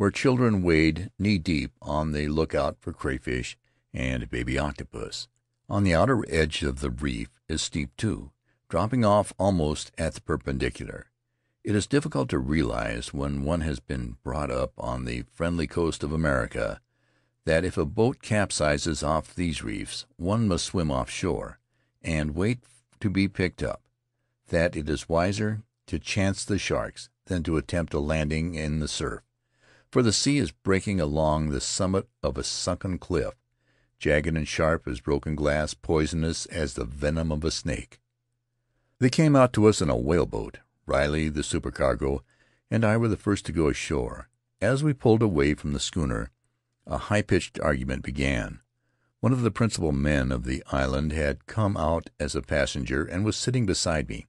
where children wade knee-deep on the lookout for crayfish and baby octopus. On the outer edge of the reef is steep too, dropping off almost at the perpendicular. It is difficult to realize, when one has been brought up on the friendly coast of America, that if a boat capsizes off these reefs, one must swim offshore and wait to be picked up; that it is wiser to chance the sharks than to attempt a landing in the surf, for the sea is breaking along the summit of a sunken cliff, jagged and sharp as broken glass, poisonous as the venom of a snake. They came out to us in a whaleboat. Riley, the supercargo, and I were the first to go ashore. As we pulled away from the schooner, a high-pitched argument began. One of the principal men of the island had come out as a passenger and was sitting beside me.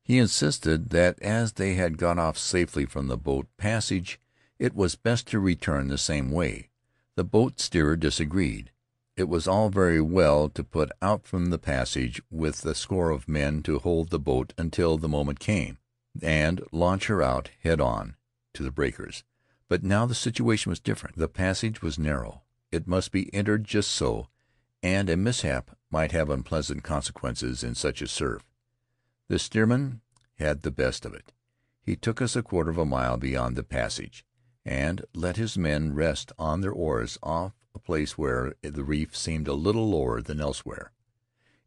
He insisted that as they had got off safely from the boat passage, it was best to return the same way. The boat steerer disagreed. It was all very well to put out from the passage with a score of men to hold the boat until the moment came, and launch her out head on to the breakers. But now the situation was different. The passage was narrow. It must be entered just so, and a mishap might have unpleasant consequences in such a surf. The steersman had the best of it. He took us a quarter of a mile beyond the passage, and let his men rest on their oars off a place where the reef seemed a little lower than elsewhere.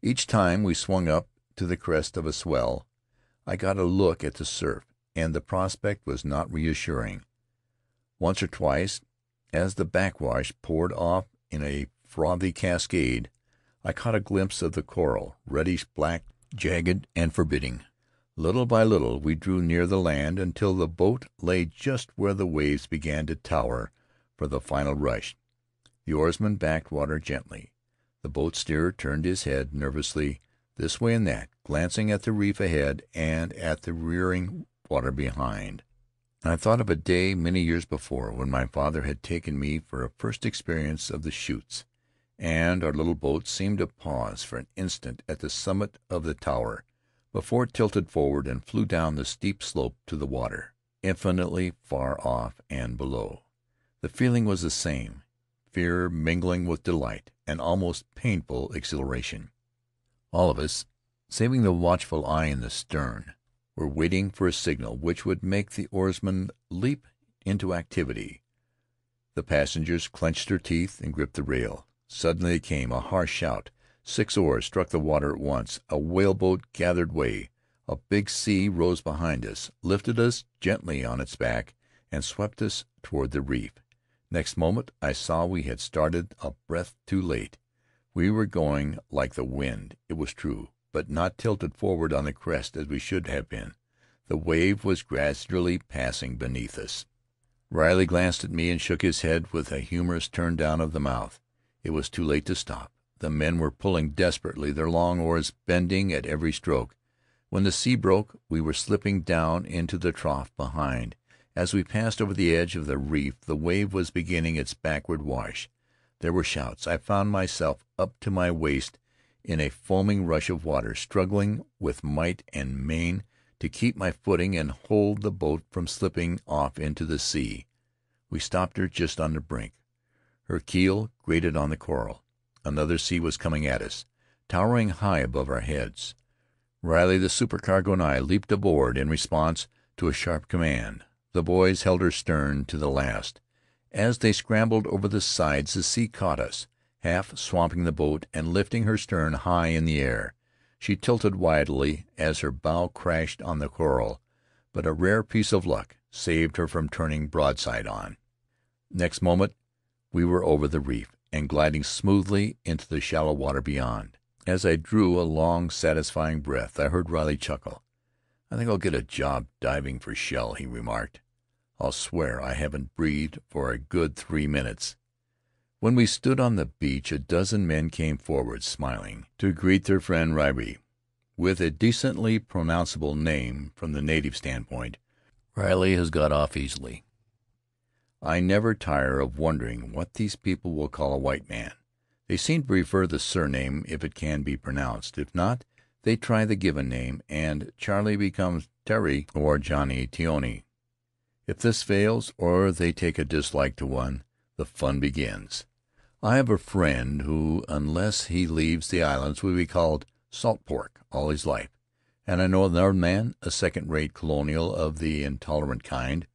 Each time we swung up to the crest of a swell, I got a look at the surf, and the prospect was not reassuring. Once or twice, as the backwash poured off in a frothy cascade, I caught a glimpse of the coral, reddish black, jagged and forbidding. Little by little we drew near the land, until the boat lay just where the waves began to tower for the final rush. The oarsman backed water gently. The boat steerer turned his head nervously this way and that, glancing at the reef ahead and at the rearing water behind. I thought of a day many years before, when my father had taken me for a first experience of the chutes, and our little boat seemed to pause for an instant at the summit of the tower, before it tilted forward and flew down the steep slope to the water, infinitely far off and below. The feeling was the same, fear mingling with delight, and almost painful exhilaration. All of us, saving the watchful eye in the stern, were waiting for a signal which would make the oarsman leap into activity. The passengers clenched their teeth and gripped the rail. Suddenly it came, a harsh shout. 6 oars struck the water at once. A whaleboat gathered way. A big sea rose behind us, lifted us gently on its back, and swept us toward the reef. Next moment I saw we had started a breath too late. We were going like the wind, it was true, but not tilted forward on the crest as we should have been. The wave was gradually passing beneath us. Riley glanced at me and shook his head with a humorous turn down of the mouth. It was too late to stop. The men were pulling desperately, their long oars bending at every stroke. When the sea broke, we were slipping down into the trough behind. As we passed over the edge of the reef, the wave was beginning its backward wash. There were shouts. I found myself up to my waist in a foaming rush of water, struggling with might and main to keep my footing and hold the boat from slipping off into the sea. We stopped her just on the brink. Her keel grated on the coral. Another sea was coming at us, towering high above our heads. Riley, the supercargo, and I leaped aboard in response to a sharp command. The boys held her stern to the last. As they scrambled over the sides, the sea caught us, half swamping the boat and lifting her stern high in the air. She tilted wildly as her bow crashed on the coral, but a rare piece of luck saved her from turning broadside on. Next moment we were over the reef and gliding smoothly into the shallow water beyond. As I drew a long, satisfying breath, I heard Riley chuckle. "I think I'll get a job diving for shell," he remarked. "I'll swear I haven't breathed for a good 3 minutes." When we stood on the beach, a dozen men came forward, smiling, to greet their friend Faery. With a decently pronounceable name from the native standpoint, Riley has got off easily. I never tire of wondering what these people will call a white man. They seem to prefer the surname if it can be pronounced. If not, they try the given name, and Charlie becomes Terry or Johnny Tioni. If this fails, or they take a dislike to one, the fun begins. I have a friend who, unless he leaves the islands, will be called salt pork all his life, and I know another man, a second-rate colonial of the intolerant kind,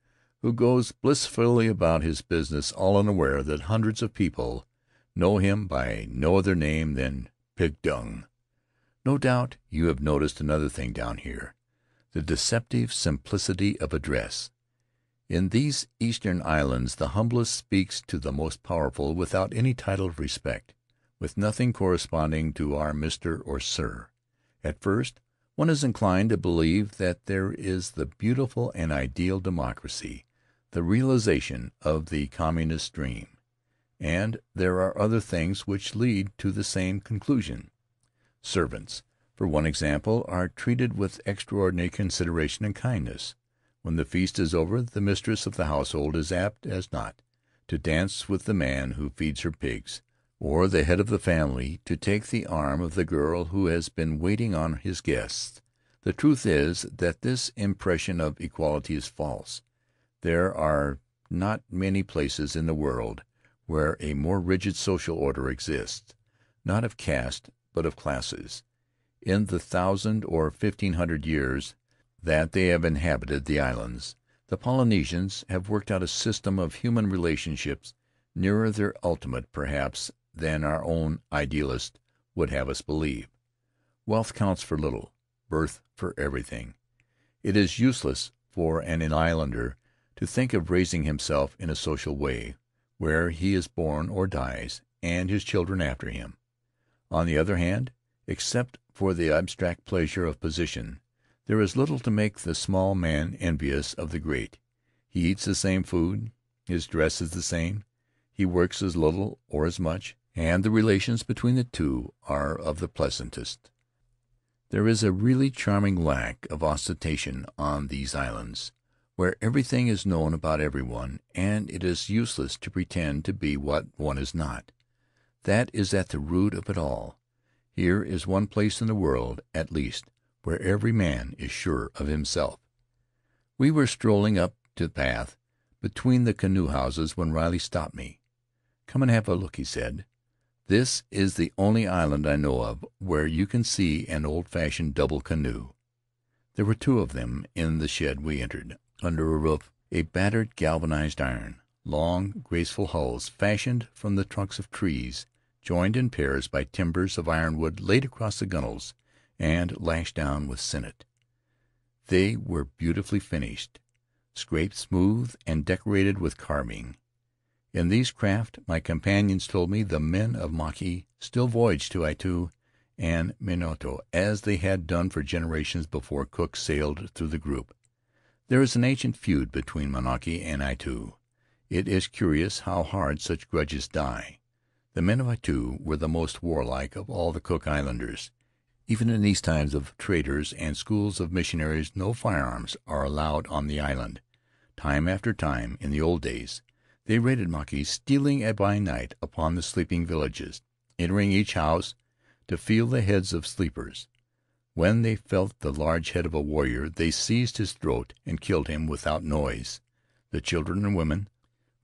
who goes blissfully about his business all unaware that hundreds of people know him by no other name than pig dung. No doubt you have noticed another thing down here, the deceptive simplicity of address. In these eastern islands the humblest speaks to the most powerful without any title of respect, with nothing corresponding to our Mr. or Sir. At first one is inclined to believe that there is the beautiful and ideal democracy, the realization of the communist dream. And there are other things which lead to the same conclusion. Servants, for one example, are treated with extraordinary consideration and kindness. When the feast is over, the mistress of the household is apt as not to dance with the man who feeds her pigs, or the head of the family to take the arm of the girl who has been waiting on his guests. The truth is that this impression of equality is false. There are not many places in the world where a more rigid social order exists, not of caste, but of classes. In the 1,000 or 1,500 years that they have inhabited the islands, the Polynesians have worked out a system of human relationships nearer their ultimate, perhaps, than our own idealists would have us believe. Wealth counts for little, birth for everything. It is useless for an islander to think of raising himself in a social way, where he is born or dies, and his children after him. On the other hand, except for the abstract pleasure of position, there is little to make the small man envious of the great. He eats the same food, his dress is the same, he works as little or as much, and the relations between the two are of the pleasantest. There is a really charming lack of ostentation on these islands, where everything is known about everyone, and it is useless to pretend to be what one is not. That is at the root of it all. Here is one place in the world, at least, where every man is sure of himself. We were strolling up to the path between the canoe houses when Riley stopped me. "Come and have a look," he said. "This is the only island I know of where you can see an old-fashioned double canoe." There were two of them in the shed we entered, under a roof, a battered galvanized iron, long, graceful hulls fashioned from the trunks of trees, joined in pairs by timbers of ironwood laid across the gunwales and lashed down with sinnet. They were beautifully finished, scraped smooth and decorated with carving. In these craft, my companions told me, the men of Mauke still voyage to Aitu and Minoto, as they had done for generations before Cook sailed through the group. There is an ancient feud between Mauke and Aitu. It is curious how hard such grudges die. The men of Aitu were the most warlike of all the Cook Islanders. Even in these times of traders and schools of missionaries, no firearms are allowed on the island. Time after time, in the old days, they raided Mauke, stealing by night upon the sleeping villages, entering each house to feel the heads of sleepers. When they felt the large head of a warrior, they seized his throat and killed him without noise. The children and women,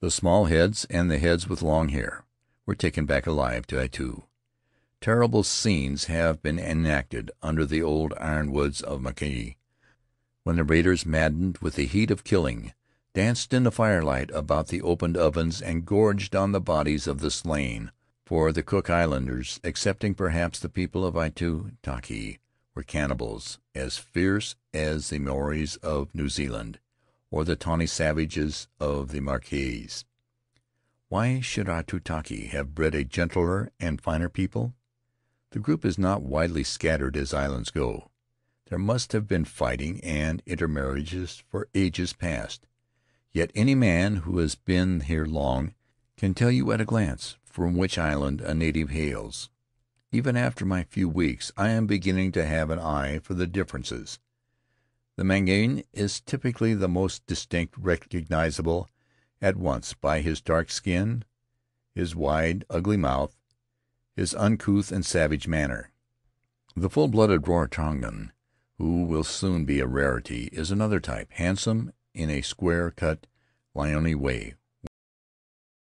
the small heads and the heads with long hair, were taken back alive to Aitu. Terrible scenes have been enacted under the old ironwoods of Mauke, when the raiders, maddened with the heat of killing, danced in the firelight about the opened ovens and gorged on the bodies of the slain. For the Cook Islanders, excepting perhaps the people of Aitutaki, were cannibals as fierce as the Maoris of New Zealand, or the tawny savages of the Marquesas. Why should Aitutaki have bred a gentler and finer people? The group is not widely scattered as islands go. There must have been fighting and intermarriages for ages past. Yet any man who has been here long can tell you at a glance from which island a native hails. Even after my few weeks, I am beginning to have an eye for the differences. The Mangaian is typically the most distinct, recognizable at once by his dark skin, his wide, ugly mouth, his uncouth and savage manner. The full-blooded Rarotongan, who will soon be a rarity, is another type, handsome in a square-cut, liony way,